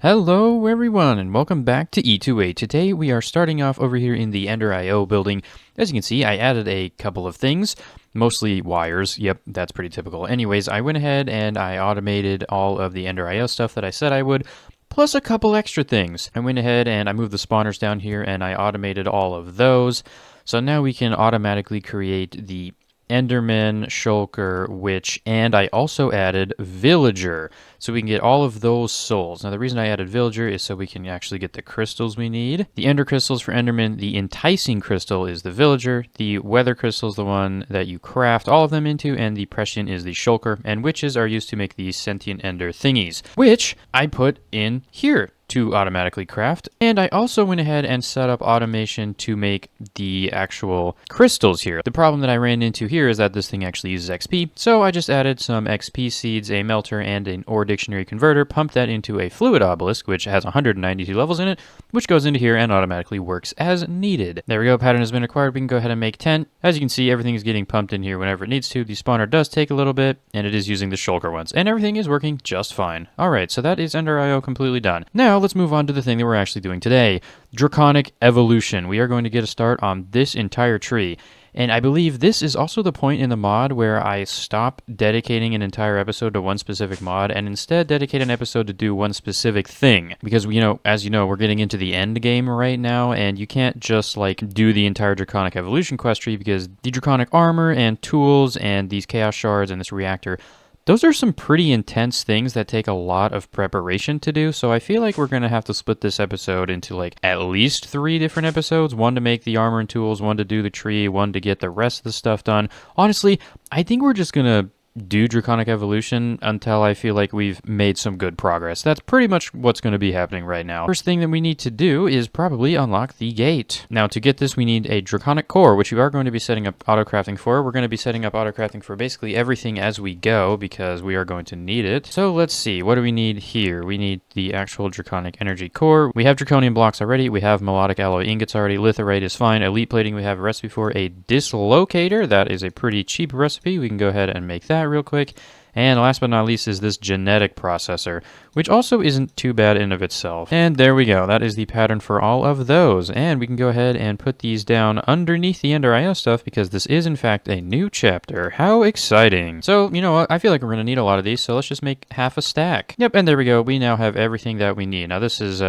Hello everyone and welcome back to E2E. Today we are starting off over here in the Ender IO building. As you can see, I added a couple of things, mostly wires. Yep, that's pretty typical. Anyways, I went ahead and I automated all of the Ender IO stuff that I said I would, plus a couple extra things. I went ahead and I moved the spawners down here and I automated all of those. So now we can automatically create the Enderman, Shulker, Witch, and I also added Villager, so we can get all of those souls. Now, the reason I added Villager is so we can actually get the crystals we need. The Ender Crystals for Enderman, the Enticing Crystal is the Villager, the Weather Crystal is the one that you craft all of them into, and the Prescient is the Shulker, and Witches are used to make these Sentient Ender thingies, which I put in here to automatically craft. And I also went ahead and set up automation to make the actual crystals here. The problem that I ran into here is that this thing actually uses XP, so I just added some XP seeds, a melter, and an ore dictionary converter, pumped that into a fluid obelisk, which has 192 levels in it, which goes into here and automatically works as needed. There we go, pattern has been acquired. We can go ahead and make 10. As you can see, everything is getting pumped in here whenever it needs to. The spawner does take a little bit, and it is using the shulker ones, and everything is working just fine. Alright, so that is Ender IO completely done. Now, let's move on to the thing that we're actually doing today. Draconic Evolution. We are going to get a start on this entire tree. And I believe this is also the point in the mod where I stop dedicating an entire episode to one specific mod and instead dedicate an episode to do one specific thing. Because, as you know, we're getting into the end game right now, and you can't just, do the entire Draconic Evolution quest tree because the Draconic armor and tools and these chaos shards and this reactor, those are some pretty intense things that take a lot of preparation to do, so I feel like we're going to have to split this episode into at least 3 different episodes. One to make the armor and tools, one to do the tree, one to get the rest of the stuff done. Honestly, I think we're just going to do Draconic Evolution until I feel like we've made some good progress. That's pretty much what's going to be happening right now. First thing that we need to do is probably unlock the gate. Now, to get this, we need a Draconic core, which we are going to be setting up auto-crafting for. We're going to be setting up auto-crafting for basically everything as we go because we are going to need it. So let's see, what do we need here? We need the actual Draconic energy core. We have Draconium blocks already. We have melodic alloy ingots already. Litherite is fine. Elite plating we have a recipe for. A dislocator, that is a pretty cheap recipe. We can go ahead and make that real quick. And last but not least is this genetic processor, which also isn't too bad in of itself. And there we go. That is the pattern for all of those. And we can go ahead and put these down underneath the Ender IO stuff because this is in fact a new chapter. How exciting. So, you know what? I feel like we're going to need a lot of these, so let's just make half a stack. Yep, and there we go. We now have everything that we need. Now this is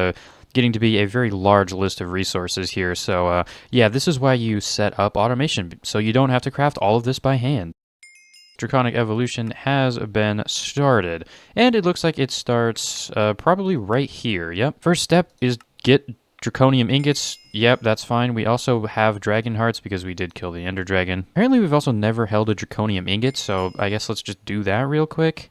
getting to be a very large list of resources here. So yeah, this is why you set up automation, so you don't have to craft all of this by hand. Draconic Evolution has been started, and it looks like it starts probably right here. Yep. First step is get draconium ingots. Yep, that's fine. We also have dragon hearts because we did kill the ender dragon. Apparently, we've also never held a draconium ingot, so I guess let's just do that real quick.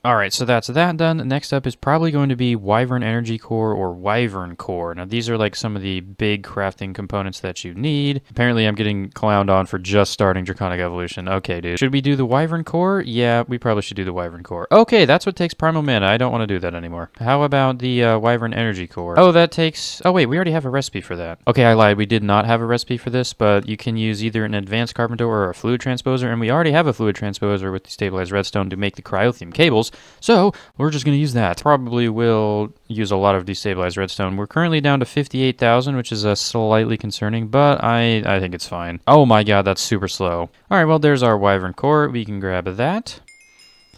Alright, so that's that done. Next up is probably going to be Wyvern Energy Core or Wyvern Core. Now, these are some of the big crafting components that you need. Apparently, I'm getting clowned on for just starting Draconic Evolution. Okay, dude. Should we do the Wyvern Core? Yeah, we probably should do the Wyvern Core. Okay, that's what takes Primal Mana. I don't want to do that anymore. How about the Wyvern Energy Core? Oh, that takes... Oh, wait, we already have a recipe for that. Okay, I lied. We did not have a recipe for this, but you can use either an Advanced Carpenter or a Fluid Transposer, and we already have a Fluid Transposer with the Stabilized Redstone to make the Cryothium cables. So, we're just going to use that. Probably will use a lot of destabilized redstone. We're currently down to 58,000, which is slightly concerning, but I think it's fine. Oh my god, that's super slow. Alright, well, there's our Wyvern Core. We can grab that.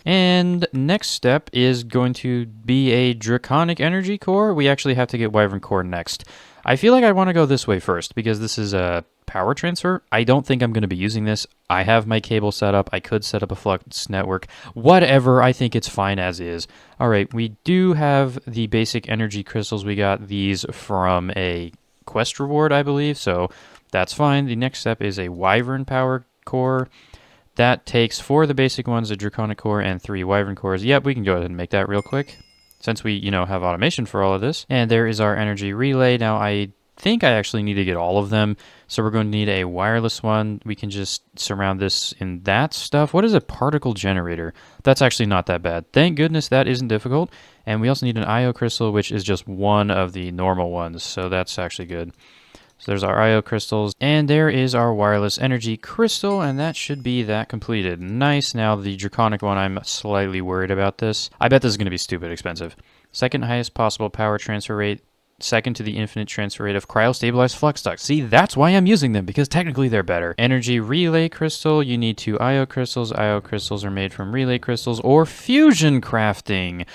And next step is going to be a Draconic Energy Core. We actually have to get Wyvern Core next. I feel like I want to go this way first, because this is a power transfer. I don't think I'm going to be using this. I have my cable set up. I could set up a flux network. Whatever, I think it's fine as is. Alright, we do have the basic energy crystals. We got these from a quest reward, I believe, so that's fine. The next step is a Wyvern Power Core. That takes 4 of the basic ones, a Draconic Core, and 3 Wyvern Cores. Yep, we can go ahead and make that real quick, since we, have automation for all of this. And there is our energy relay. Now, I think I actually need to get all of them, so we're going to need a wireless one. We can just surround this in that stuff. What is a particle generator? That's actually not that bad. Thank goodness that isn't difficult. And we also need an IO crystal, which is just one of the normal ones, so that's actually good. So there's our IO crystals, and there is our wireless energy crystal, and that should be that completed. Nice. Now the draconic one, I'm slightly worried about this. I bet this is going to be stupid expensive. second highest possible power transfer rate, second to the infinite transfer rate of cryostabilized flux ducts. See, that's why I'm using them, because technically they're better. Energy relay crystal, you need 2 IO crystals. IO crystals are made from relay crystals or fusion crafting.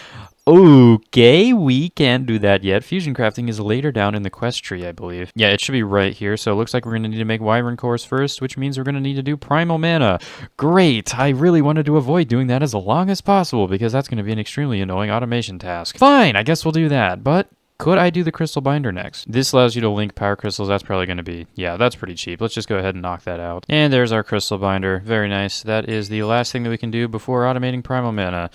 Okay, we can't do that yet. Fusion crafting is later down in the quest tree, I believe. Yeah, it should be right here. So it looks like we're going to need to make wyvern cores first, which means we're going to need to do primal mana. Great. I really wanted to avoid doing that as long as possible, because that's going to be an extremely annoying automation task. Fine, I guess we'll do that, but could I do the crystal binder next? This allows you to link power crystals. That's probably going to be, yeah, that's pretty cheap. Let's just go ahead and knock that out. And there's our crystal binder. Very nice. That is the last thing that we can do before automating primal mana.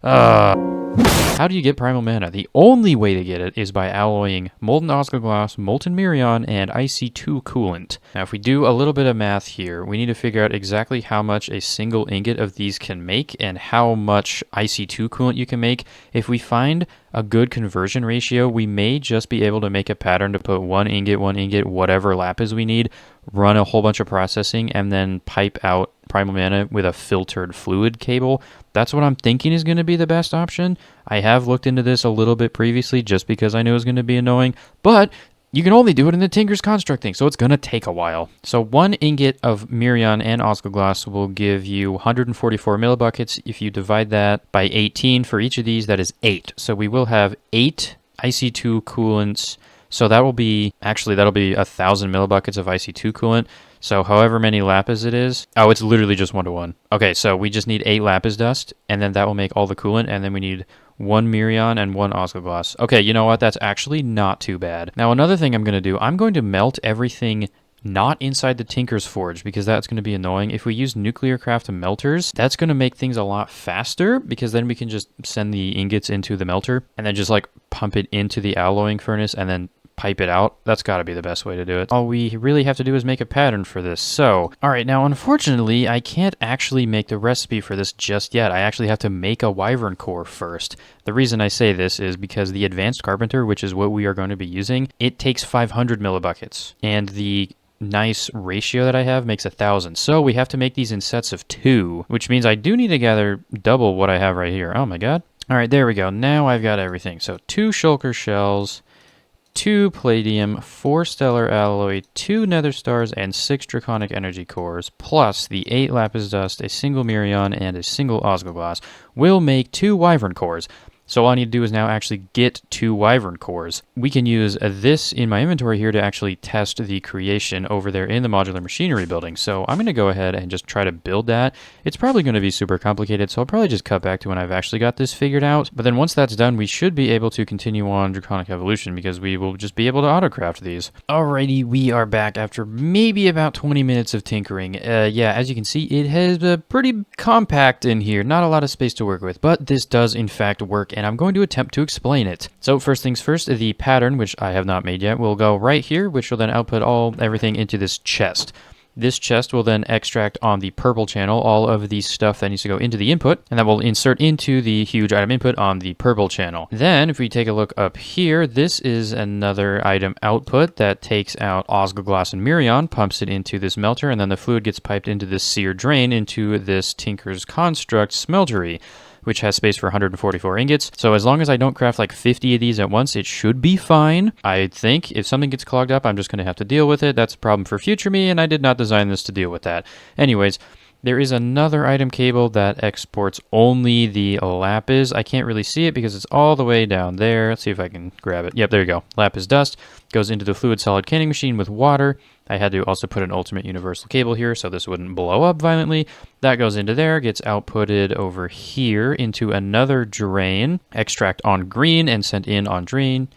How do you get primal mana? The only way to get it is by alloying molten oscilloglass, molten mirion, and IC2 coolant. Now, if we do a little bit of math here, we need to figure out exactly how much a single ingot of these can make and how much IC2 coolant you can make. If we find a good conversion ratio, we may just be able to make a pattern to put one ingot, whatever lapis we need, run a whole bunch of processing, and then pipe out primal mana with a filtered fluid cable. That's what I'm thinking is going to be the best option. I have looked into this a little bit previously just because I knew it was going to be annoying, but you can only do it in the Tinker's Construct thing, so it's going to take a while. So 1 ingot of mirion and oscilloglass will give you 144 millibuckets. If you divide that by 18 for each of these, that is 8. So we will have 8 IC2 coolants. So that will be, actually, that'll be 1,000 millibuckets of IC2 coolant. So however many lapis it is. Oh, it's literally just 1-to-1. Okay, so we just need 8 lapis dust, and then that will make all the coolant, and then we need 1 mirion and 1 oscilloglass. Okay, you know what? That's actually not too bad. Now, another thing I'm going to do, I'm going to melt everything not inside the Tinker's Forge, because that's going to be annoying. If we use nuclear craft melters, that's going to make things a lot faster, because then we can just send the ingots into the melter and then just like pump it into the alloying furnace and then pipe it out. That's got to be the best way to do it. All we really have to do is make a pattern for this. So, all right, now unfortunately, I can't actually make the recipe for this just yet. I actually have to make a wyvern core first. The reason I say this is because the advanced carpenter, which is what we are going to be using, it takes 500 millibuckets, and the nice ratio that I have makes 1,000. So we have to make these in sets of 2, which means I do need to gather double what I have right here. Oh my god. All right, there we go. Now I've got everything. So 2 shulker shells, 2 palladium, 4 stellar alloy, 2 nether stars, and 6 draconic energy cores, plus the 8 lapis dust, a single mirion, and a single oscilloglass will make 2 wyvern cores. So all I need to do is now actually get 2 wyvern cores. We can use this in my inventory here to actually test the creation over there in the modular machinery building. So I'm going to go ahead and just try to build that. It's probably going to be super complicated, so I'll probably just cut back to when I've actually got this figured out. But then once that's done, we should be able to continue on Draconic Evolution, because we will just be able to autocraft these. Alrighty, we are back after maybe about 20 minutes of tinkering. Yeah, as you can see, it has pretty compact in here. Not a lot of space to work with, but this does in fact work, and I'm going to attempt to explain it. So first things first, the pattern, which I have not made yet, will go right here, which will then output everything into this chest. This chest will then extract on the purple channel all of the stuff that needs to go into the input, and that will insert into the huge item input on the purple channel. Then, if we take a look up here, this is another item output that takes out oscilloglass and mirion, pumps it into this melter, and then the fluid gets piped into this sear drain into this Tinker's Construct smeltery, which has space for 144 ingots. So as long as I don't craft like 50 of these at once, it should be fine. I think if something gets clogged up, I'm just going to have to deal with it. That's a problem for future me, and I did not design this to deal with that. Anyways, there is another item cable that exports only the lapis. I can't really see it because it's all the way down there. Let's see if I can grab it. Yep, there you go. Lapis dust goes into the fluid solid canning machine with water. I had to also put an ultimate universal cable here so this wouldn't blow up violently. That goes into there, gets outputted over here into another drain, extract on green and sent in on drain.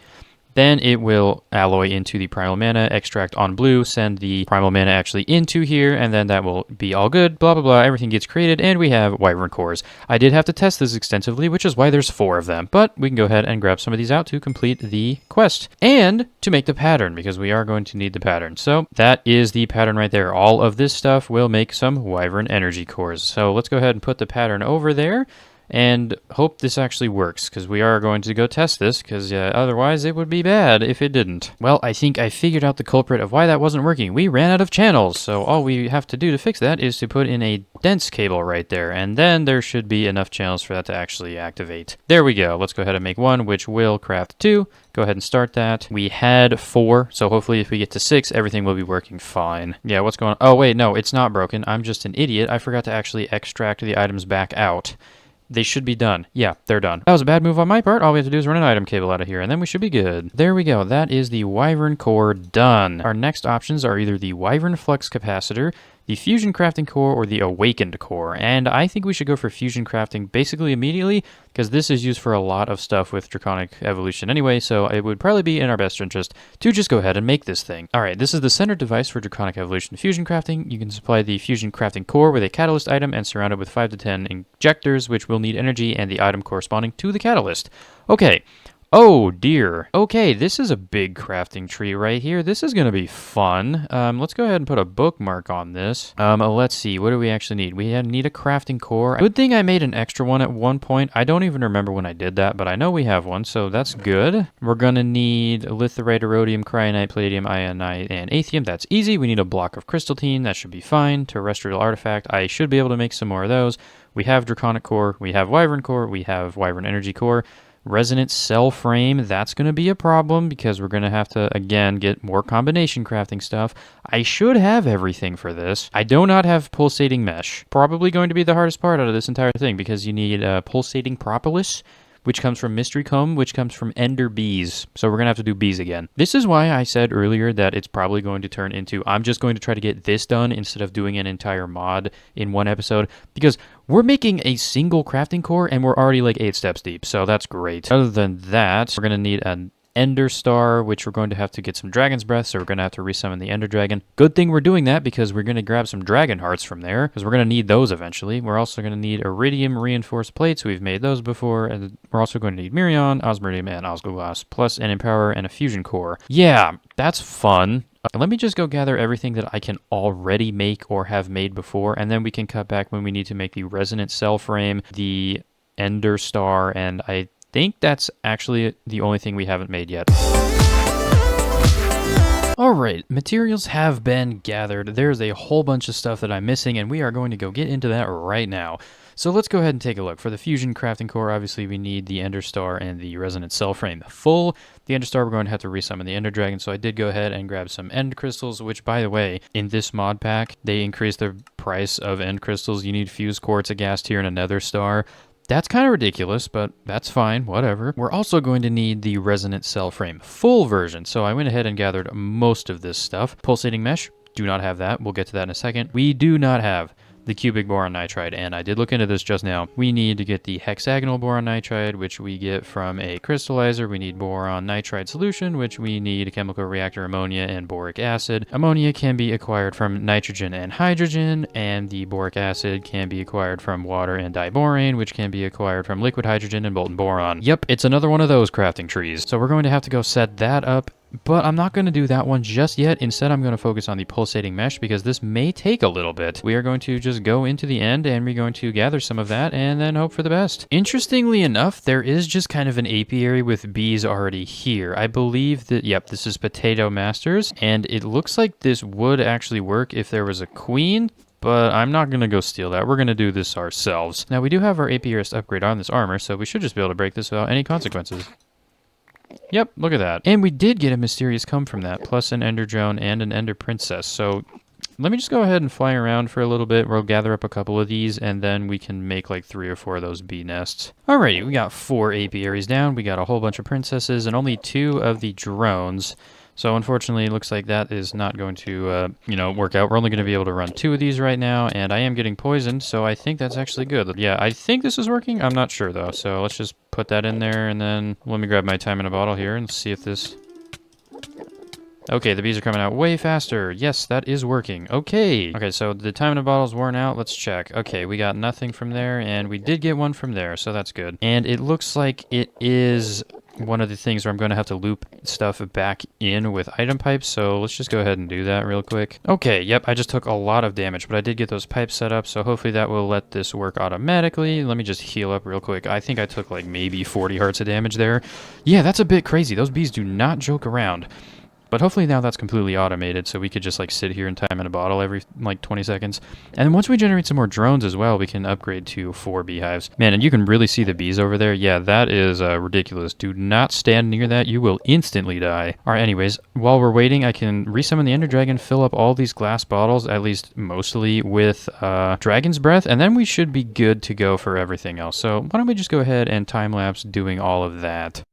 Then it will alloy into the primal mana, extract on blue, send the primal mana actually into here, and then that will be all good, blah, blah, blah. Everything gets created, and we have wyvern cores. I did have to test this extensively, which is why there's 4 of them, but we can go ahead and grab some of these out to complete the quest, and to make the pattern, because we are going to need the pattern. So that is the pattern right there. All of this stuff will make some wyvern energy cores. So let's go ahead and put the pattern over there. and hope this actually works, because we are going to go test this, because otherwise it would be bad if it didn't. Well, I think I figured out the culprit of why that wasn't working. We ran out of channels, so all we have to do to fix that is to put in a dense cable right there, and then there should be enough channels for that to actually activate. There we go. Let's go ahead and make one, which will craft 2. Go ahead and start that. We had 4, so hopefully if we get to 6, everything will be working fine. Yeah, what's going on? Oh, wait, no, it's not broken. I'm just an idiot. I forgot to actually extract the items back out. They should be done. Yeah, they're done. That was a bad move on my part. All we have to do is run an item cable out of here, and then we should be good. There we go. That is the Wyvern Core done. Our next options are either the Wyvern Flux Capacitor, the Fusion Crafting Core, or the Awakened Core. And I think we should go for Fusion Crafting basically immediately, because this is used for a lot of stuff with Draconic Evolution anyway, so it would probably be in our best interest to just go ahead and make this thing. Alright, this is the center device for Draconic Evolution Fusion Crafting. You can supply the Fusion Crafting Core with a catalyst item and surround it with 5 to 10 injectors, which will need energy and the item corresponding to the catalyst. Okay. Oh dear. Okay, this is a big crafting tree right here. This is going to be fun. Let's go ahead and put a bookmark on this. Let's see. What do we actually need? We need a crafting core. Good thing I made an extra one at one point. I don't even remember when I did that, but I know we have one, so that's good. We're going to need litherite, rhodium, cryonite, palladium, ionite, and aethium. That's easy. We need a block of crystalline. That should be fine. Terrestrial artifact. I should be able to make some more of those. We have Draconic Core. We have Wyvern Core. We have Wyvern Energy Core. Resonant cell frame, that's going to be a problem because we're going to have to, again, get more combination crafting stuff. I should have everything for this. I do not have pulsating mesh. Probably going to be the hardest part out of this entire thing because you need pulsating propolis, which comes from Mystery Comb, which comes from Ender Bees. So we're going to have to do bees again. This is why I said earlier that it's probably going to turn into, I'm just going to try to get this done instead of doing an entire mod in one episode, because we're making a single crafting core and we're already like 8 steps deep, so that's great. Other than that, we're going to need an Ender Star, which we're going to have to get some Dragon's Breath, so we're going to have to resummon the Ender Dragon. Good thing we're doing that because we're going to grab some Dragon Hearts from there, because we're going to need those eventually. We're also going to need Iridium Reinforced Plates. We've made those before, and we're also going to need Mirion, Osmiridium, and Osgoglass, plus an Empower and a Fusion Core. Yeah, that's fun. Let me just go gather everything that I can already make or have made before, and then we can cut back when we need to make the Resonant Cell Frame, the Ender Star, and I think that's actually the only thing we haven't made yet. Alright, materials have been gathered. There's a whole bunch of stuff that I'm missing, and we are going to go get into that right now. So let's go ahead and take a look. For the Fusion Crafting Core, obviously we need the Ender Star and the Resonant Cell Frame full. The Ender Star, we're going to have to resummon the Ender Dragon, so I did go ahead and grab some End Crystals, which, by the way, in this mod pack, they increased the price of End Crystals. You need Fused Quartz, a Gas Tier, and a Nether Star. That's kind of ridiculous, but that's fine, whatever. We're also going to need the Resonant Cell Frame full version, so I went ahead and gathered most of this stuff. Pulsating Mesh, do not have that. We'll get to that in a second. We do not have the cubic boron nitride, and I did look into this just now. We need to get the hexagonal boron nitride, which we get from a crystallizer. We need boron nitride solution, which we need a chemical reactor, ammonia, and boric acid. Ammonia can be acquired from nitrogen and hydrogen, and the boric acid can be acquired from water and diborane, which can be acquired from liquid hydrogen and molten boron. Yep, it's another one of those crafting trees. So we're going to have to go set that up. But I'm not going to do that one just yet. Instead, I'm going to focus on the pulsating mesh because this may take a little bit. We are going to just go into the end and we're going to gather some of that and then hope for the best. Interestingly enough, there is just kind of an apiary with bees already here. I believe that, yep, this is Potato Masters, and it looks like this would actually work if there was a queen. But I'm not going to go steal that. We're going to do this ourselves. Now, we do have our apiarist upgrade on this armor, so we should just be able to break this without any consequences. Yep, look at that. And we did get a mysterious come from that, plus an Ender Drone and an Ender Princess. So let me just go ahead and fly around for a little bit. We'll gather up a couple of these, and then we can make like 3 or 4 of those bee nests. Alrighty, we got 4 apiaries down. We got a whole bunch of princesses and only 2 of the drones. So unfortunately, it looks like that is not going to, work out. We're only going to be able to run 2 of these right now, and I am getting poisoned, so I think that's actually good. Yeah, I think this is working. I'm not sure, though, so let's just put that in there, and then let me grab my time in a bottle here and see if this... Okay, the bees are coming out way faster. Yes, that is working. Okay. Okay, so the time in the bottle's worn out. Let's check. Okay, we got nothing from there, and we did get one from there, so that's good. And it looks like it is one of the things where I'm going to have to loop stuff back in with item pipes, so let's just go ahead and do that real quick. Okay, yep, I just took a lot of damage, but I did get those pipes set up, so hopefully that will let this work automatically. Let me just heal up real quick. I think I took like maybe 40 hearts of damage there. Yeah, that's a bit crazy. Those bees do not joke around. But hopefully now that's completely automated, so we could just like sit here and time in a bottle every like 20 seconds. And then once we generate some more drones as well, we can upgrade to 4 beehives. Man, and you can really see the bees over there. Yeah, that is ridiculous. Do not stand near that. You will instantly die. All right, anyways, while we're waiting, I can resummon the Ender Dragon, fill up all these glass bottles, at least mostly with Dragon's Breath, and then we should be good to go for everything else. So why don't we just go ahead and time-lapse doing all of that.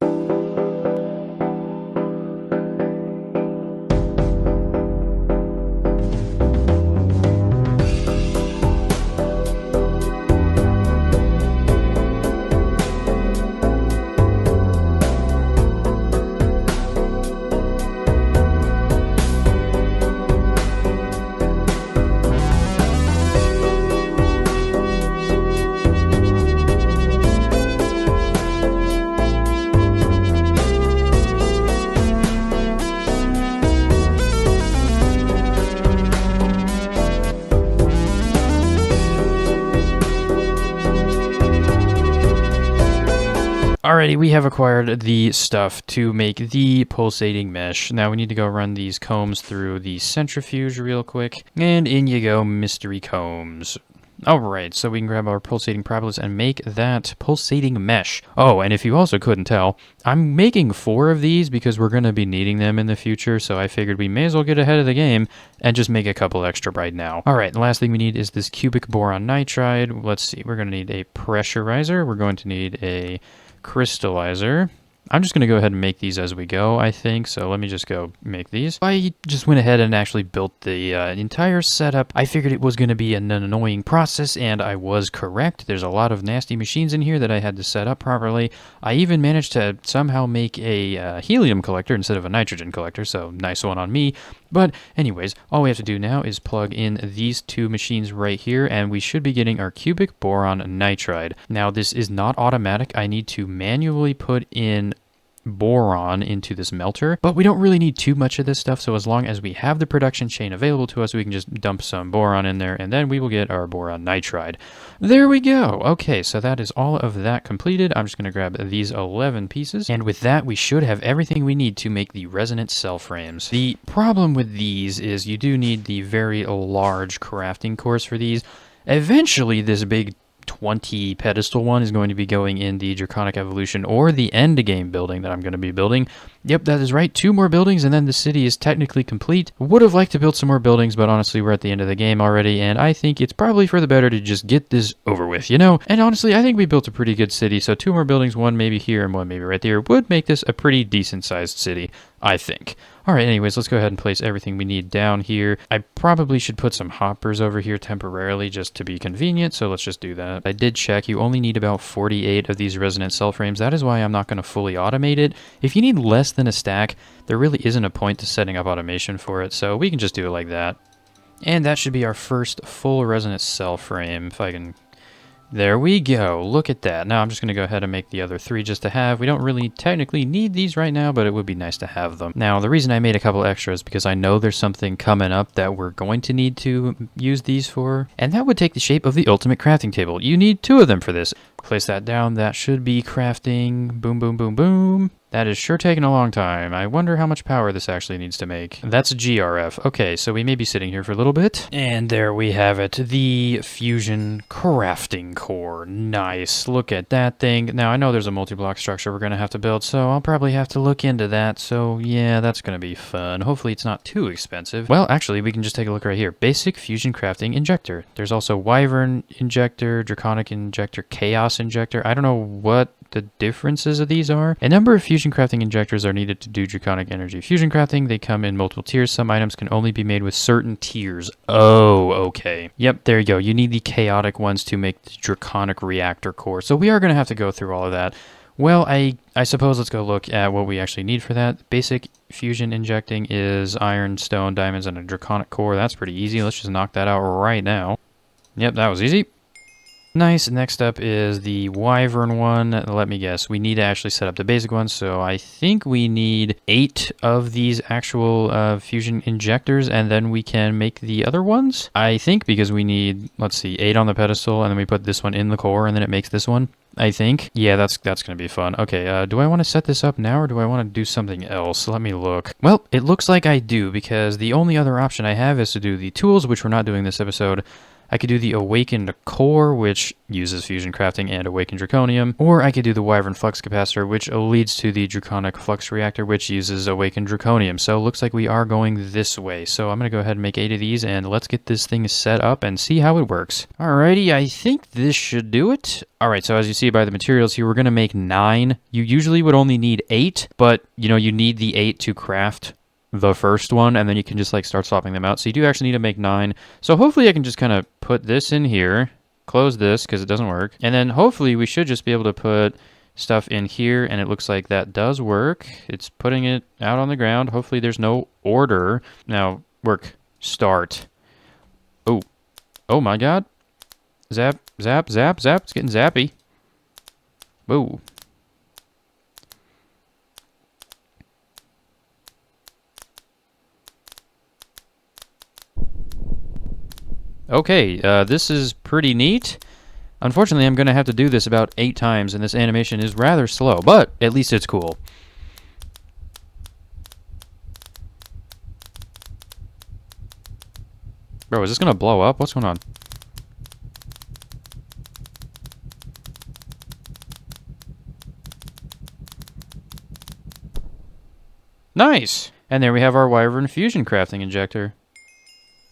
Alrighty, we have acquired the stuff to make the pulsating mesh. Now we need to go run these combs through the centrifuge real quick. And in you go, mystery combs. Alright, so we can grab our pulsating propolis and make that pulsating mesh. Oh, and if you also couldn't tell, I'm making 4 of these because we're going to be needing them in the future, so I figured we may as well get ahead of the game and just make a couple extra right now. Alright, the last thing we need is this cubic boron nitride. Let's see, we're going to need a pressurizer, we're going to need a crystallizer. I'm just going to go ahead and make these as we go, I think, so let me just go make these. I just went ahead and actually built the entire setup. I figured it was going to be an annoying process, and I was correct. There's a lot of nasty machines in here that I had to set up properly. I even managed to somehow make a helium collector instead of a nitrogen collector, so nice one on me. But anyways, all we have to do now is plug in these 2 machines right here, and we should be getting our cubic boron nitride. Now, this is not automatic. I need to manually put in boron into this melter, but we don't really need too much of this stuff, so as long as we have the production chain available to us, we can just dump some boron in there, and then we will get our boron nitride. There we go. Okay, so that is all of that completed. I'm just going to grab these 11 pieces, and with that, we should have everything we need to make the resonant cell frames. The problem with these is you do need the very large crafting cores for these. Eventually, this big 20 pedestal one is going to be going in the Draconic Evolution or the endgame building that I'm going to be building. Yep, that is right. 2 more buildings and then the city is technically complete. Would have liked to build some more buildings, but honestly, we're at the end of the game already, and I think it's probably for the better to just get this over with, you know? And honestly, I think we built a pretty good city, so 2 more buildings, one maybe here and one maybe right there, would make this a pretty decent-sized city, I think. Alright, anyways, let's go ahead and place everything we need down here. I probably should put some hoppers over here temporarily just to be convenient, so let's just do that. I did check, you only need about 48 of these resonant cell frames. That is why I'm not going to fully automate it. If you need less than a stack, there really isn't a point to setting up automation for it, so we can just do it like that. And that should be our first full resonant cell frame, if I can... There we go. Look at that. Now I'm just going to go ahead and make the other 3 just to have. We don't really technically need these right now, but it would be nice to have them. Now, the reason I made a couple extras is because I know there's something coming up that we're going to need to use these for, and that would take the shape of the ultimate crafting table. You need 2 of them for this. Place that down. That should be crafting. Boom, boom, boom, boom. That is sure taking a long time. I wonder how much power this actually needs to make. That's a GRF. Okay, so we may be sitting here for a little bit. And there we have it. The Fusion Crafting Core. Nice. Look at that thing. Now, I know there's a multi-block structure we're going to have to build, so I'll probably have to look into that. So, yeah, that's going to be fun. Hopefully, it's not too expensive. Well, actually, we can just take a look right here. Basic Fusion Crafting Injector. There's also Wyvern Injector, Draconic Injector, Chaos Injector. I don't know what the differences of these are. A number of fusion crafting injectors are needed to do draconic energy fusion crafting. They come in multiple tiers. Some items can only be made with certain tiers. Oh, okay. Yep, there you go. You need the chaotic ones to make the draconic reactor core. So we are going to have to go through all of that. Well, I suppose let's go look at what we actually need for that. Basic fusion injecting is iron, stone, diamonds, and a draconic core. That's pretty easy. Let's just knock that out right now. Yep, that was easy. Nice. Next up is the wyvern one. Let me guess. We need to actually set up the basic one, so I think we need 8 of these actual fusion injectors, and then we can make the other ones. I think because we need, let's see, 8 on the pedestal, and then we put this one in the core, and then it makes this one. I think. Yeah, that's going to be fun. Okay, do I want to set this up now, or do I want to do something else? Let me look. Well, it looks like I do, because the only other option I have is to do the tools, which we're not doing this episode. I could do the Awakened Core, which uses Fusion Crafting and Awakened Draconium, or I could do the Wyvern Flux Capacitor, which leads to the Draconic Flux Reactor, which uses Awakened Draconium. So it looks like we are going this way. So I'm going to go ahead and make 8 of these, and let's get this thing set up and see how it works. Alrighty, I think this should do it. Alright, so as you see by the materials here, we're going to make 9. You usually would only need 8, but, you know, you need the 8 to craft the first one, and then you can just like start swapping them out. So you do actually need to make 9. So hopefully I can just kind of put this in here, close this because it doesn't work, and then hopefully we should just be able to put stuff in here, and it looks like that does work. It's putting it out on the ground. Hopefully there's no order. Now, work. Start. Oh my god. Zap, zap, zap, zap. It's getting zappy. Whoa. Okay, this is pretty neat. Unfortunately, I'm going to have to do this about 8 times, and this animation is rather slow, but at least it's cool. Bro, is this going to blow up? What's going on? Nice! And there we have our Wyvern Fusion Crafting Injector.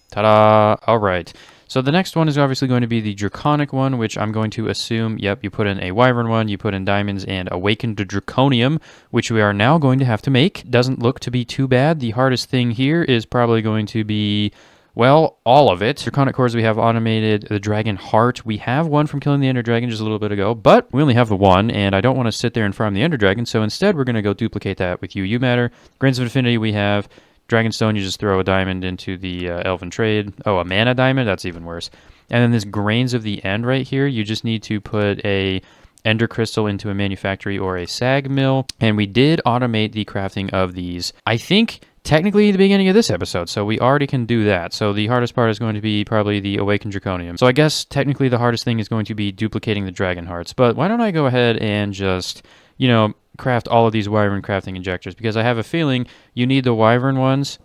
Ta-da! Alright. So the next one is obviously going to be the Draconic one, which I'm going to assume, yep, you put in a Wyvern one, you put in diamonds and Awakened Draconium, which we are now going to have to make. Doesn't look to be too bad. The hardest thing here is probably going to be, well, all of it. Draconic cores, we have automated the Dragon Heart. We have one from killing the Ender Dragon just a little bit ago, but we only have the one, and I don't want to sit there and farm the Ender Dragon, so instead we're going to go duplicate that with UU Matter. Grains of Infinity, we have Dragonstone, you just throw a diamond into the Elven Trade. Oh, a mana diamond? That's even worse. And then this Grains of the End right here, you just need to put a Ender Crystal into a manufactory or a sag mill. And we did automate the crafting of these, I think, technically at the beginning of this episode, so we already can do that. So the hardest part is going to be probably the Awakened Draconium. So I guess technically the hardest thing is going to be duplicating the Dragon Hearts. But why don't I go ahead and just, you know, craft all of these Wyvern crafting injectors, because I have a feeling you need the Wyvern ones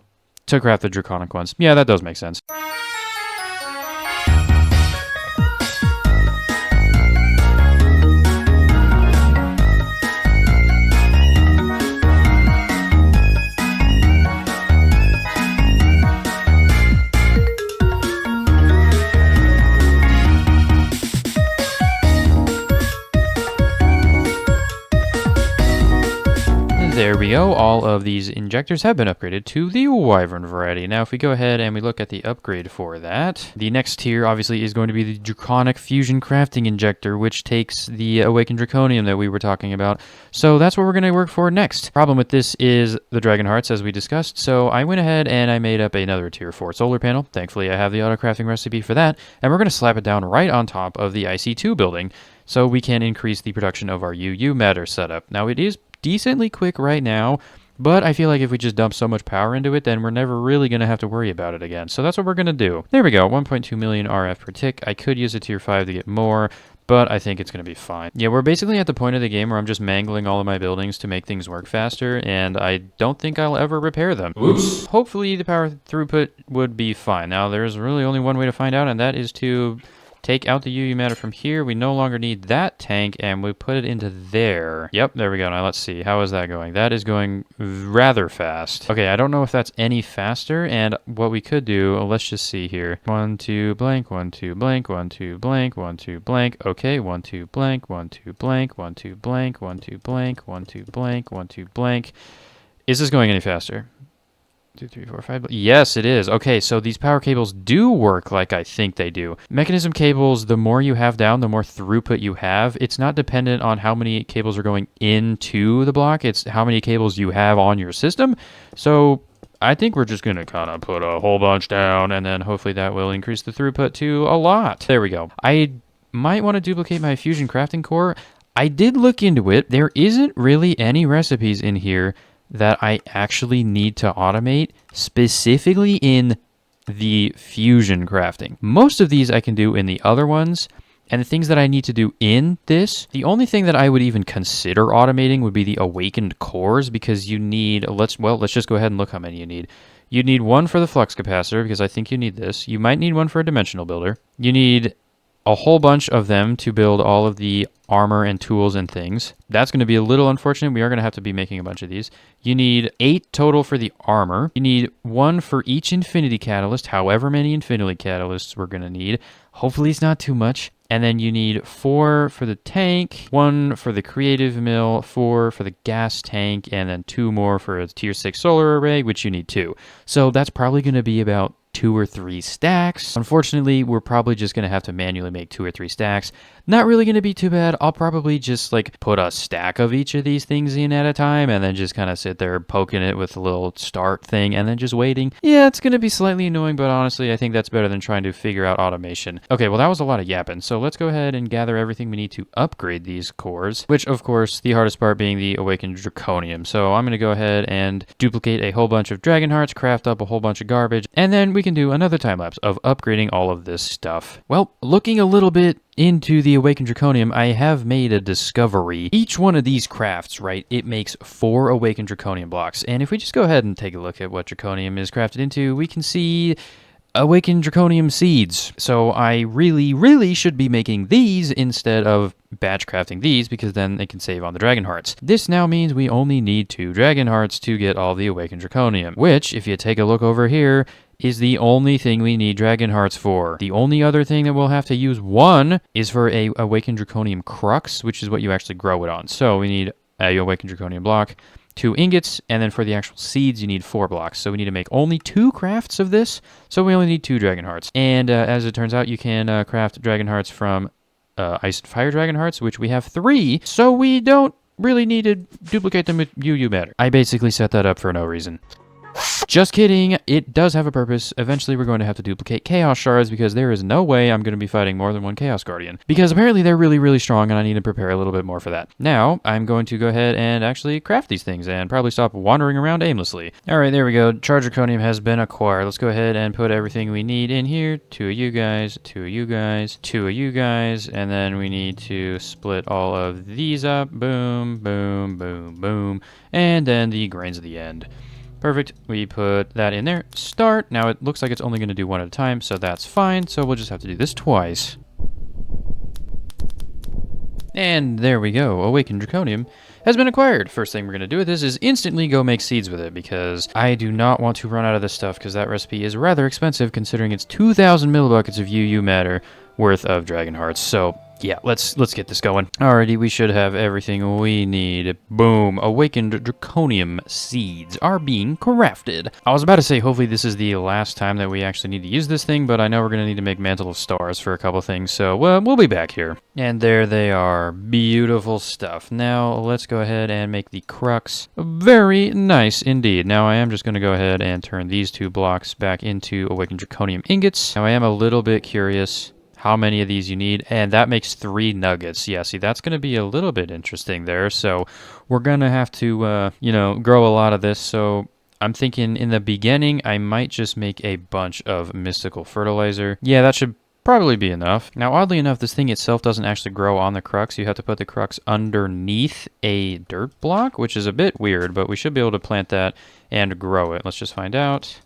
to craft the Draconic ones. Yeah, that does make sense. There we go. All of these injectors have been upgraded to the Wyvern variety. Now, if we go ahead and we look at the upgrade for that, the next tier obviously is going to be the Draconic Fusion Crafting Injector, which takes the Awakened Draconium that we were talking about. So that's what we're going to work for next. Problem with this is the Dragon Hearts, as we discussed. So I went ahead and I made up another tier 4 solar panel. Thankfully, I have the auto crafting recipe for that, and we're going to slap it down right on top of the IC2 building, so we can increase the production of our UU matter setup. Now, it is decently quick right now, but I feel like if we just dump so much power into it, then we're never really going to have to worry about it again. So that's what we're going to do. There we go, 1.2 million RF per tick. I could use a tier 5 to get more, but I think it's going to be fine. Yeah, we're basically at the point of the game where I'm just mangling all of my buildings to make things work faster, and I don't think I'll ever repair them. Oops. Hopefully the power throughput would be fine. Now, there's really only one way to find out, and that is to take out the UU matter from here. We no longer need that tank, and we put it into there. Yep, there we go. Now let's see. How is that going? That is going rather fast. Okay, I don't know if that's any faster, and what we could do, let's just see here. 1, 2, blank, 1, 2, blank, 1, 2, blank, 1, 2, blank. Okay, 1, 2, blank, 1, 2, blank, 1, 2, blank, 1, 2, blank, 1, 2, blank, 1, 2, blank. Is this going any faster? 2, 3, 4, 5. Yes, it is. Okay, so these power cables do work like I think they do. Mechanism cables, the more you have down, the more throughput you have. It's not dependent on how many cables are going into the block. It's how many cables you have on your system. So I think we're just going to kind of put a whole bunch down, and then hopefully that will increase the throughput to a lot. There we go. I might want to duplicate my fusion crafting core. I did look into it. There isn't really any recipes in here that I actually need to automate, specifically in the fusion crafting. Most of these I can do in the other ones, and the things that I need to do in this, the only thing that I would even consider automating would be the awakened cores, because you need, let's just go ahead and look how many you need. You need one for the flux capacitor, because I think you need this. You might need one for a dimensional builder. You need a whole bunch of them to build all of the armor and tools and things. That's going to be a little unfortunate. We are going to have to be making a bunch of these. You need 8 total for the armor. You need 1 for each infinity catalyst, however many infinity catalysts we're going to need. Hopefully it's not too much. And then you need 4 for the tank, 1 for the creative mill, 4 for the gas tank, and then 2 more for a tier 6 solar array, which you need 2. So that's probably going to be about 2 or 3 stacks. Unfortunately, we're probably just going to have to manually make 2 or 3 stacks. Not really going to be too bad. I'll probably just like put a stack of each of these things in at a time and then just kind of sit there poking it with a little start thing and then just waiting. Yeah, it's going to be slightly annoying, but honestly, I think that's better than trying to figure out automation. Okay, well, that was a lot of yapping. So let's go ahead and gather everything we need to upgrade these cores, which of course, the hardest part being the awakened draconium. So I'm going to go ahead and duplicate a whole bunch of dragon hearts, craft up a whole bunch of garbage, and then we can do another time lapse of upgrading all of this stuff. Well, looking a little bit into the awakened draconium, I have made a discovery. Each one of these crafts, right, it makes 4 awakened draconium blocks. And if we just go ahead and take a look at what draconium is crafted into, we can see awakened draconium seeds. So I really should be making these instead of batch crafting these, because then they can save on the dragon hearts. This now means we only need 2 dragon hearts to get all the awakened draconium, which, if you take a look over here, is the only thing we need dragon hearts for. The only other thing that we'll have to use 1 is for a awakened draconium crux, which is what you actually grow it on. So we need a awakened draconium block, 2 ingots, and then for the actual seeds, you need 4 blocks. So we need to make only 2 crafts of this, so we only need 2 dragon hearts. And as it turns out, you can craft dragon hearts from ice and fire dragon hearts, which we have 3, so we don't really need to duplicate them with UU matter. I basically set that up for no reason. Just kidding, it does have a purpose. Eventually we're going to have to duplicate Chaos Shards, because there is no way I'm going to be fighting more than 1 Chaos Guardian. Because apparently they're really strong, and I need to prepare a little bit more for that. Now, I'm going to go ahead and actually craft these things, and probably stop wandering around aimlessly. Alright, there we go. Charge Draconium has been acquired. Let's go ahead and put everything we need in here. 2 of you guys, 2 of you guys, 2 of you guys, and then we need to split all of these up. Boom, boom, boom, boom. And then the grains at the end. Perfect. We put that in there. Start. Now it looks like it's only going to do 1 at a time, so that's fine. So we'll just have to do this twice. And there we go. Awakened Draconium has been acquired. First thing we're going to do with this is instantly go make seeds with it, because I do not want to run out of this stuff, because that recipe is rather expensive considering it's 2,000 millibuckets of UU matter worth of dragon hearts. So yeah, let's get this going. Alrighty, we should have everything we need. Boom. Awakened Draconium seeds are being crafted. I was about to say, hopefully this is the last time that we actually need to use this thing, but I know we're going to need to make Mantle of Stars for a couple things, so we'll be back here. And there they are. Beautiful stuff. Now, let's go ahead and make the crux. Very nice indeed. Now, I am just going to go ahead and turn these 2 blocks back into Awakened Draconium ingots. Now, I am a little bit curious how many of these you need, and that makes 3 nuggets. Yeah, see, that's going to be a little bit interesting there, so we're going to have to, grow a lot of this. So I'm thinking in the beginning, I might just make a bunch of mystical fertilizer. Yeah, that should probably be enough. Now, oddly enough, this thing itself doesn't actually grow on the crux. You have to put the crux underneath a dirt block, which is a bit weird, but we should be able to plant that and grow it. Let's just find out.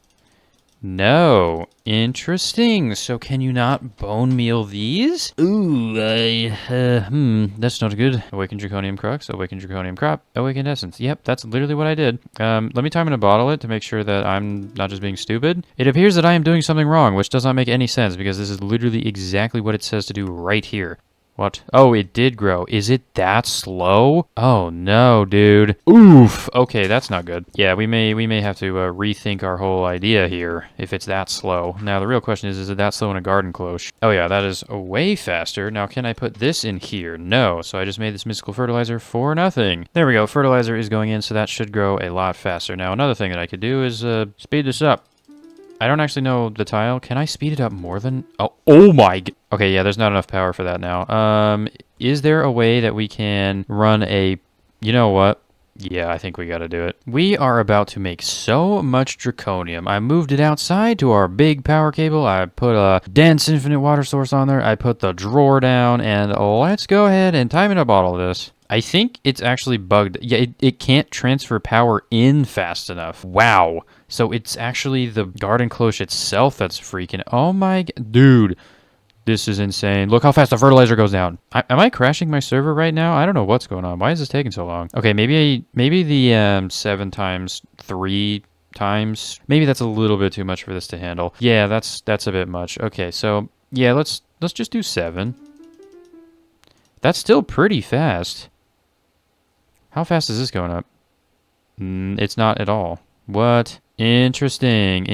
No. Interesting. So can you not bone meal these? Ooh, that's not good. Awakened Draconium Crux, Awakened Draconium Crop, Awakened Essence. Yep, that's literally what I did. Let me time and bottle it to make sure that I'm not just being stupid. It appears that I am doing something wrong, which does not make any sense, because this is literally exactly what it says to do right here. What? Oh, it did grow. Is it that slow? Oh no, dude. Oof. Okay, that's not good. Yeah, we may have to rethink our whole idea here if it's that slow. Now the real question is it that slow in a garden cloche? Oh yeah, that is way faster. Now can I put this in here? No. So I just made this mystical fertilizer for nothing. There we go. Fertilizer is going in, so that should grow a lot faster. Now another thing that I could do is speed this up. I don't actually know the tile. Can I speed it up more than... Oh my... Okay, yeah, there's not enough power for that now. Is there a way that we can run a... You know what? Yeah, I think we gotta do it. We are about to make so much draconium. I moved it outside to our big power cable. I put a dense infinite water source on there. I put the drawer down, and let's go ahead and time in a bottle this. I think it's actually bugged. Yeah, it can't transfer power in fast enough. Wow. So it's actually the garden cloche itself that's freaking... Oh my... Dude. This is insane. Look how fast the fertilizer goes down. Am I crashing my server right now? I don't know what's going on. Why is this taking so long? Okay, maybe the 7 times 3 times. Maybe that's a little bit too much for this to handle. Yeah, that's a bit much. Okay, so yeah, let's just do 7. That's still pretty fast. How fast is this going up? It's not at all. What? Interesting.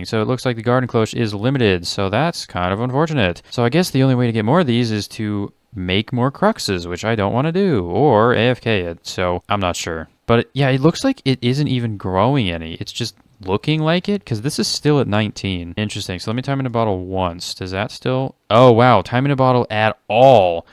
So it looks like the garden cloche is limited, so that's kind of unfortunate. So I guess the only way to get more of these is to make more cruxes, which I don't want to do, or AFK it, so I'm not sure. But yeah, it looks like it isn't even growing any. It's just looking like it, because this is still at 19. Interesting. So let me time in a bottle once. Does that still... Oh, wow. Time in a bottle at all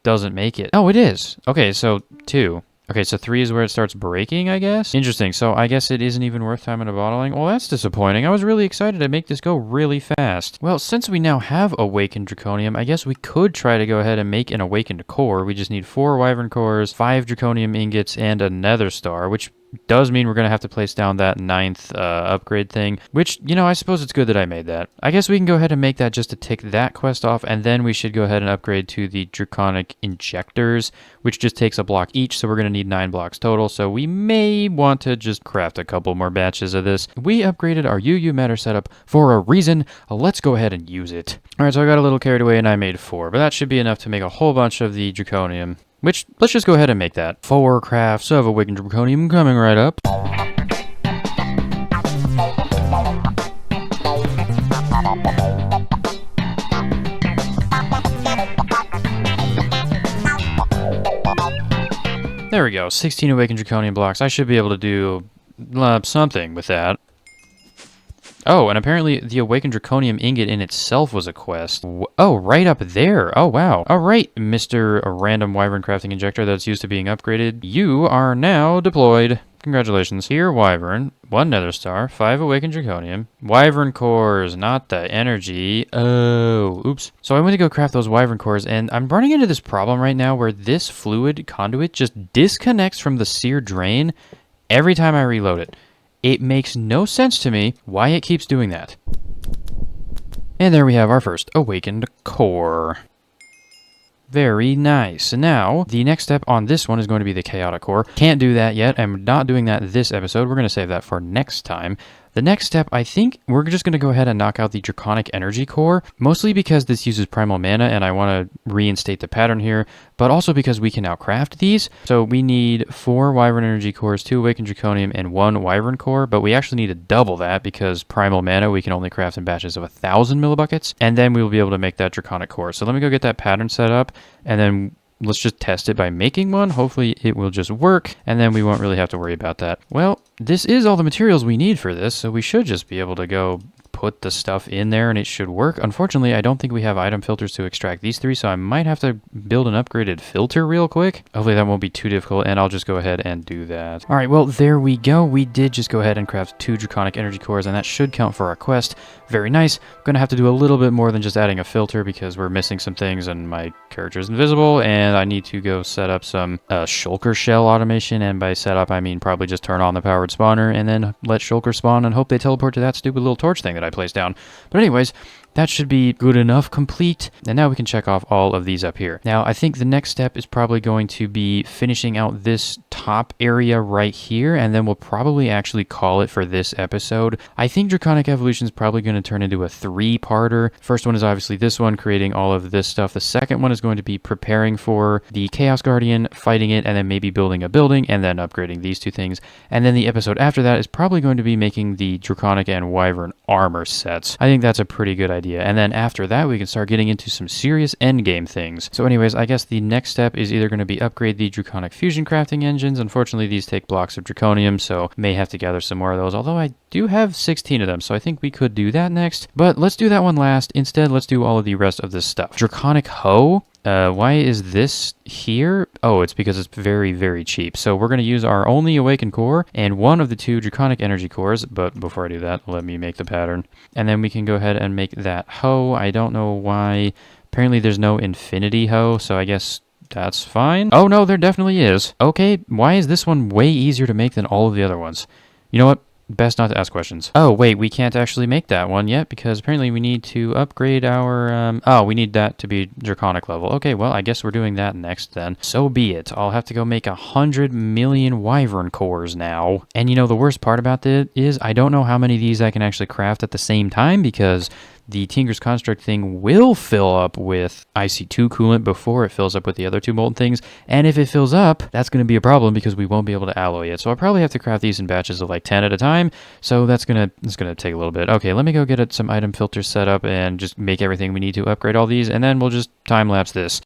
doesn't make it. Oh, it is. Okay, so 2. Okay, so 3 is where it starts breaking, I guess? Interesting, so I guess it isn't even worth time in a bottling? Well, that's disappointing. I was really excited to make this go really fast. Well, since we now have Awakened Draconium, I guess we could try to go ahead and make an Awakened Core. We just need 4 Wyvern Cores, 5 Draconium Ingots, and a Nether Star, which does mean we're going to have to place down that 9th upgrade thing, which, you know, I suppose it's good that I made that. I guess we can go ahead and make that just to tick that quest off, and then we should go ahead and upgrade to the Draconic Injectors, which just takes a block each, so we're going to need 9 blocks total, so we may want to just craft a couple more batches of this. We upgraded our UU matter setup for a reason. Let's go ahead and use it. Alright, so I got a little carried away and I made 4, but that should be enough to make a whole bunch of the Draconium. Which, let's just go ahead and make that. 4 crafts of Awakened Draconium coming right up. There we go, 16 Awakened Draconium blocks. I should be able to do something with that. Oh, and apparently the Awakened Draconium Ingot in itself was a quest. Oh, right up there. Oh, wow. All right, Mr. Random Wyvern Crafting Injector that's used to being upgraded. You are now deployed. Congratulations. Here, Wyvern. 1 Nether Star. 5 Awakened Draconium. Wyvern Cores, not the energy. Oh, oops. So I went to go craft those Wyvern Cores, and I'm running into this problem right now where this fluid conduit just disconnects from the sear drain every time I reload it. It makes no sense to me why it keeps doing that. And there we have our first Awakened Core. Very nice. Now, the next step on this one is going to be the Chaotic Core. Can't do that yet. I'm not doing that this episode. We're going to save that for next time. The next step, I think we're just going to go ahead and knock out the Draconic Energy Core, mostly because this uses Primal Mana and I want to reinstate the pattern here, but also because we can now craft these. So we need 4 Wyvern Energy Cores, 2 Awakened Draconium, and 1 Wyvern Core, but we actually need to double that because Primal Mana we can only craft in batches of 1,000 millibuckets, and then we will be able to make that Draconic Core. So let me go get that pattern set up, and then let's just test it by making one. Hopefully it will just work, and then we won't really have to worry about that. Well, this is all the materials we need for this, so we should just be able to go put the stuff in there and it should work. Unfortunately, I don't think we have item filters to extract these 3, so I might have to build an upgraded filter real quick. Hopefully that won't be too difficult, and I'll just go ahead and do that. All right, well, there we go. We did just go ahead and craft 2 Draconic Energy Cores, and that should count for our quest. Very nice. I'm going to have to do a little bit more than just adding a filter because we're missing some things and my character is invisible, and I need to go set up some shulker shell automation, and by setup I mean probably just turn on the powered spawner and then let shulker spawn and hope they teleport to that stupid little torch thing that I placed down. But anyways, that should be good enough complete, and now we can check off all of these up here. Now, I think the next step is probably going to be finishing out this top area right here, and then we'll probably actually call it for this episode. I think Draconic Evolution is probably going to turn into a 3-parter. First one is obviously this one, creating all of this stuff. The second one is going to be preparing for the Chaos Guardian, fighting it, and then maybe building a building, and then upgrading these 2 things. And then the episode after that is probably going to be making the Draconic and Wyvern armor sets. I think that's a pretty good idea. And then after that, we can start getting into some serious endgame things. So anyways, I guess the next step is either going to be upgrade the Draconic fusion crafting engines. Unfortunately, these take blocks of draconium, so may have to gather some more of those, although I do have 16 of them, so I think we could do that next. But let's do that one last. Instead, let's do all of the rest of this stuff. Draconic hoe. Why is this here? Oh, it's because it's very, very cheap. So we're going to use our only awakened core and one of the 2 draconic energy cores. But before I do that, let me make the pattern. And then we can go ahead and make that hoe. I don't know why. Apparently there's no infinity hoe, so I guess that's fine. Oh no, there definitely is. Okay, why is this one way easier to make than all of the other ones? You know what? Best not to ask questions. Oh, wait, we can't actually make that one yet because apparently we need to upgrade our... oh, we need that to be draconic level. Okay, well, I guess we're doing that next then. So be it. I'll have to go make 100 million wyvern cores now. And you know, the worst part about this is I don't know how many of these I can actually craft at the same time because the Tinker's Construct thing will fill up with IC2 coolant before it fills up with the other 2 molten things. And if it fills up, that's going to be a problem because we won't be able to alloy it. So I'll probably have to craft these in batches of like 10 at a time. So that's gonna take a little bit. Okay, let me go get some item filters set up and just make everything we need to upgrade all these. And then we'll just time-lapse this.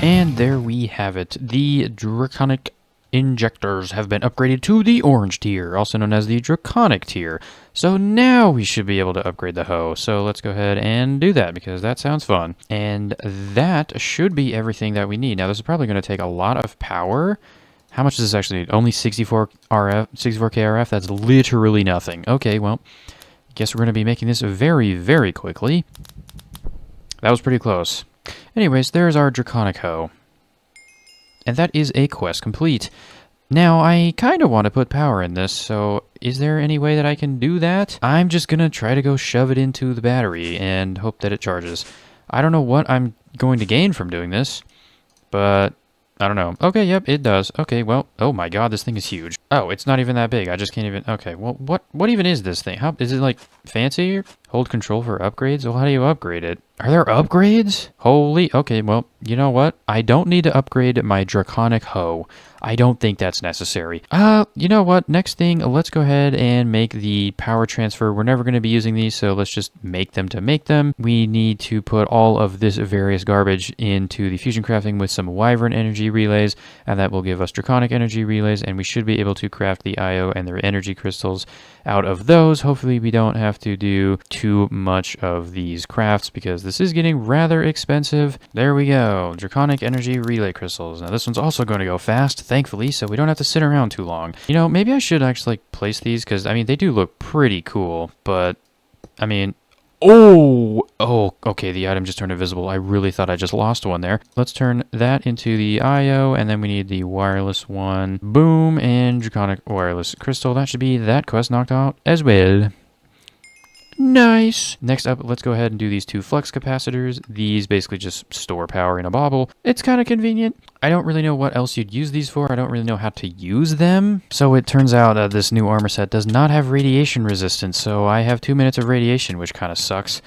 And there we have it. The Draconic injectors have been upgraded to the orange tier, also known as the Draconic tier. So now we should be able to upgrade the hoe. So let's go ahead and do that because that sounds fun. And that should be everything that we need. Now this is probably going to take a lot of power. How much does this actually need? Only 64 RF, 64k RF? That's literally nothing. Okay, well, I guess we're going to be making this very, very quickly. That was pretty close. Anyways, there's our Draconic hoe. And that is a quest complete. Now, I kind of want to put power in this, so is there any way that I can do that? I'm just going to try to go shove it into the battery and hope that it charges. I don't know what I'm going to gain from doing this, but I don't know. Okay, yep, it does. Okay, well, oh my god, this thing is huge. Oh, it's not even that big. I just can't even... Okay, well, what even is this thing? How is it, like, fancy? Hold control for upgrades? Well, how do you upgrade it? Are there upgrades? Holy... Okay, well, you know what? I don't need to upgrade my Draconic hoe. I don't think that's necessary. You know what? Next thing, let's go ahead and make the power transfer. We're never going to be using these, so let's just make them to make them. We need to put all of this various garbage into the fusion crafting with some Wyvern energy relays, and that will give us Draconic energy relays, and we should be able to craft the IO and their energy crystals out of those. Hopefully we don't have to do too much of these crafts because this is getting rather expensive. There we go. Draconic energy relay crystals. Now this one's also going to go fast, thankfully, so we don't have to sit around too long. You know, maybe I should actually like place these because, I mean, they do look pretty cool, but, I mean, oh, okay, the item just turned invisible. I really thought I just lost one there. Let's turn that into the IO, and then we need the wireless one. Boom, and Draconic wireless crystal. That should be that quest knocked out as well. Nice. Next up, let's go ahead and do these two flux capacitors. These basically just store power in a bauble. It's kind of convenient. I don't really know what else you'd use these for. I don't really know how to use them. So it turns out this new armor set does not have radiation resistance, so I have 2 minutes of radiation, which kind of sucks.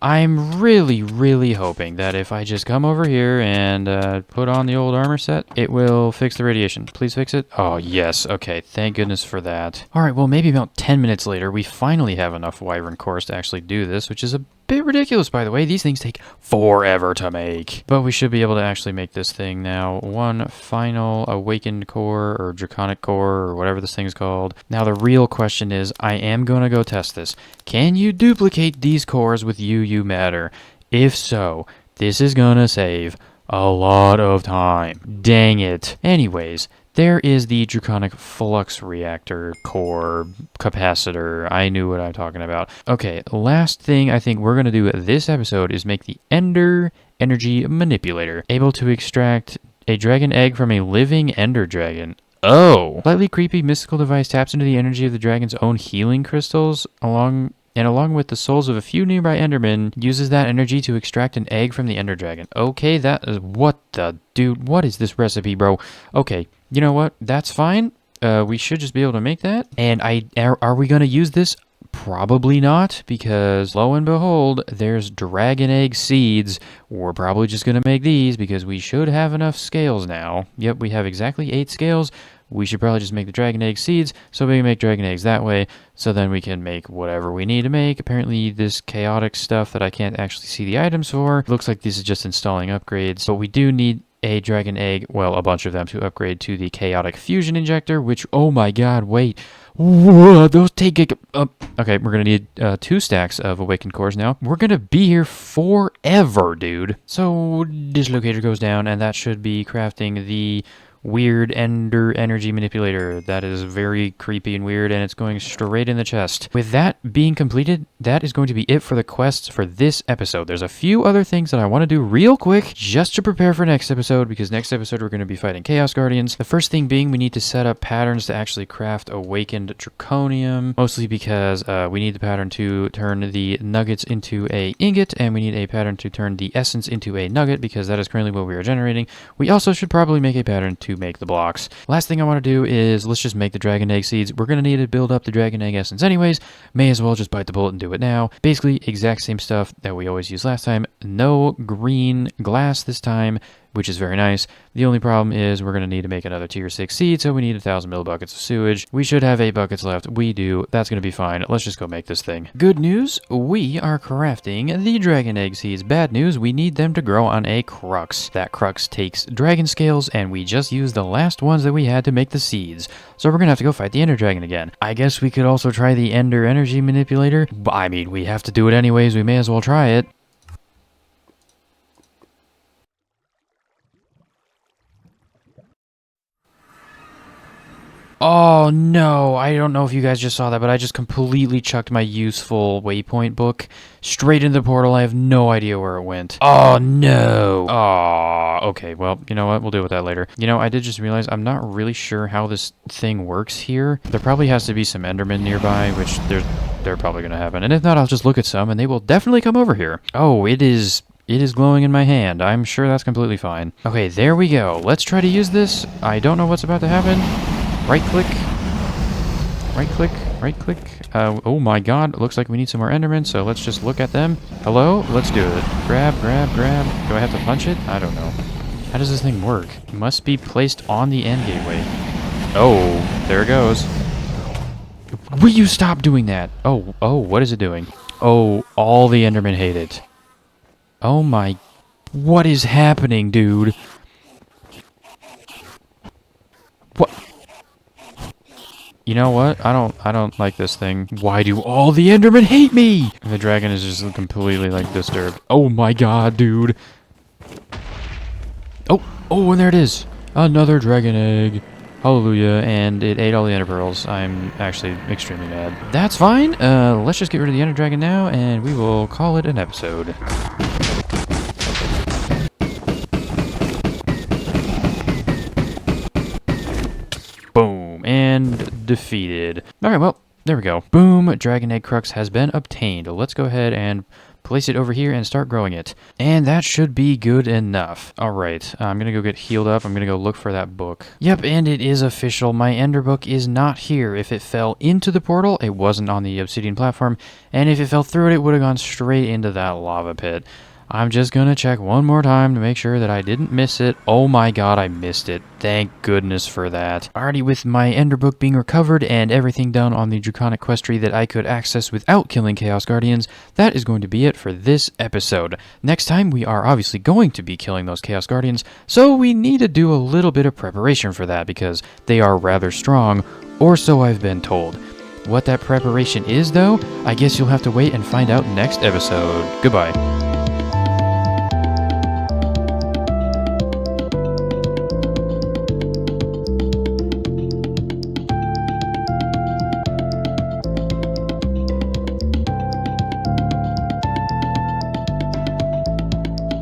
I'm really, really hoping that if I just come over here and put on the old armor set, it will fix the radiation. Please fix it. Oh, yes. Okay. Thank goodness for that. All right. Well, maybe about 10 minutes later, we finally have enough Wyvern cores to actually do this, which is a bit ridiculous, by the way. These things take forever to make. But we should be able to actually make this thing now. One final awakened core or draconic core or whatever this thing's called. Now, the real question is, I am going to go test this. Can you duplicate these cores with UU matter? If so, This is gonna save a lot of time. Dang it. Anyways, there is the Draconic Flux Reactor Core Capacitor. I knew what I'm talking about. Okay, last thing I think we're going to do this episode is make the Ender Energy Manipulator, able to extract a dragon egg from a living Ender Dragon. Oh! Slightly creepy mystical device taps into the energy of the dragon's own healing crystals along with the souls of a few nearby Endermen, uses that energy to extract an egg from the Ender Dragon. Okay, that is... What the... Dude, what is this recipe, bro? Okay, you know what? That's fine. We should just be able to make that. And are we going to use this? Probably not, because lo and behold, there's dragon egg seeds. We're probably just going to make these because we should have enough scales now. Yep, we have exactly 8 scales. We should probably just make the dragon egg seeds so we can make dragon eggs that way, so then we can make whatever we need to make. Apparently this chaotic stuff that I can't actually see the items for, looks like this is just installing upgrades, but we do need a dragon egg, well, a bunch of them, to upgrade to the chaotic fusion injector, which, oh my god, wait, whoa, those take okay, we're gonna need 2 stacks of awakened cores now. We're gonna be here forever, dude. So dislocator goes down, and that should be crafting the weird Ender Energy Manipulator. That is very creepy and weird, and it's going straight in the chest. With that being completed, that is going to be it for the quests for this episode. There's a few other things that I want to do real quick just to prepare for next episode, because next episode we're going to be fighting Chaos Guardians. The first thing being we need to set up patterns to actually craft awakened draconium, mostly because we need the pattern to turn the nuggets into a ingot, and we need a pattern to turn the essence into a nugget, because that is currently what we are generating. We also should probably make a pattern to make the blocks. Last thing I want to do is let's just make the dragon egg seeds. We're going to need to build up the dragon egg essence anyways. May as well just bite the bullet and do it now. Basically, exact same stuff that we always used last time. No green glass this time, which is very nice. The only problem is we're going to need to make another tier 6 seed, so we need 1,000 millibuckets of sewage. We should have 8 buckets left. We do. That's going to be fine. Let's just go make this thing. Good news, we are crafting the dragon egg seeds. Bad news, we need them to grow on a crux. That crux takes dragon scales, and we just used the last ones that we had to make the seeds. So we're going to have to go fight the Ender Dragon again. I guess we could also try the Ender Energy Manipulator. I mean, we have to do it anyways. We may as well try it. Oh no, I don't know if you guys just saw that, but I just completely chucked my useful waypoint book straight into the portal. I have no idea where it went. Oh no. Oh, okay, well, you know what? We'll deal with that later. You know, I did just realize I'm not really sure how this thing works here. There probably has to be some Endermen nearby, which they're probably going to happen. And if not, I'll just look at some and they will definitely come over here. Oh, it is glowing in my hand. I'm sure that's completely fine. Okay, there we go. Let's try to use this. I don't know what's about to happen. Right click, right click, right click. Oh my god, it looks like we need some more Endermen, so let's just look at them. Hello? Let's do it. Grab, grab, grab. Do I have to punch it? I don't know. How does this thing work? It must be placed on the end gateway. Oh, there it goes. Will you stop doing that? Oh, what is it doing? Oh, all the Endermen hate it. Oh my... What is happening, dude? What? You know what? I don't like this thing. Why do all the Endermen hate me? The dragon is just completely, like, disturbed. Oh my god, dude. Oh, and there it is. Another dragon egg. Hallelujah, and it ate all the ender pearls. I'm actually extremely mad. That's fine. Let's just get rid of the ender dragon now, and we will call it an episode. Boom, and defeated. Alright, well, there we go. Boom, Dragon Egg Crux has been obtained. Let's go ahead and place it over here and start growing it. And that should be good enough. Alright, I'm gonna go get healed up. I'm gonna go look for that book. Yep, and it is official. My ender book is not here. If it fell into the portal, it wasn't on the obsidian platform. And if it fell through it, it would have gone straight into that lava pit. I'm just gonna check one more time to make sure that I didn't miss it. Oh my god, I missed it. Thank goodness for that. Alrighty, with my ender book being recovered and everything done on the Draconic quest tree that I could access without killing Chaos Guardians, that is going to be it for this episode. Next time, we are obviously going to be killing those Chaos Guardians, so we need to do a little bit of preparation for that because they are rather strong, or so I've been told. What that preparation is, though, I guess you'll have to wait and find out next episode. Goodbye.